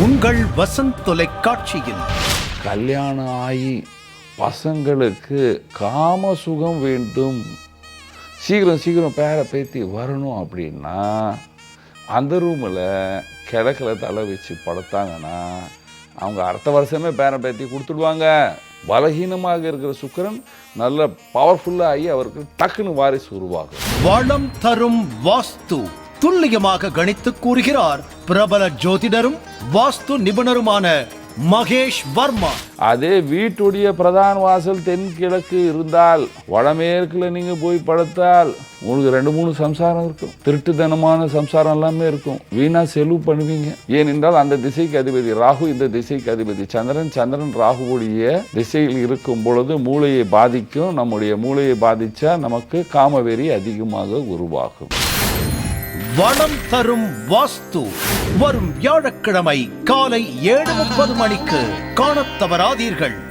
உங்கள் வசந்த் தொலைக்காட்சியில் கல்யாணம் ஆகி பசங்களுக்கு காம சுகம் வேண்டும், சீக்கிரம் சீக்கிரம் பேரை பேத்தி வரணும் அப்படின்னா அந்த ரூமில் கிழக்கில் தலை வச்சு படுத்தாங்கன்னா அவங்க அடுத்த வருஷமே பேரை பேத்தி கொடுத்துடுவாங்க. பலகீனமாக இருக்கிற சுக்கிரன் நல்ல பவர்ஃபுல்லாக ஆகி அவருக்கு டக்குன்னு வாரிசு உருவாகும். வளம் தரும் வாஸ்து துல்லியமாக கணித்து கூறுகிறார் பிரபல ஜோதிடரும் வாஸ்து நிபுணருமான மகேஷ் வர்மா. அதே வீட்டுடைய பிரதான வாசல் தென்கிழக்கு இருந்தால் வடமேற்குல நீங்க போய் படுத்தால் உங்களுக்கு 2-3 சம்சாரம் இருக்கும், திருட்டுத்தனமான சம்சாரம் எல்லாமே இருக்கும், வீணா செலவு பண்ணுவீங்க. ஏனென்றால் அந்த திசைக்கு அதிபதி ராகு, இந்த திசைக்கு அதிபதி சந்திரன் ராகுவுடைய திசையில் இருக்கும் பொழுது மூளையை பாதிக்கும். நம்முடைய மூளையை பாதிச்சா நமக்கு காமவெறி அதிகமாக உருவாகும். வளம் தரும் வாஸ்து வரும் வியாழக்கிழமை காலை 7:30 மணிக்கு காணத் தவறாதீர்கள்.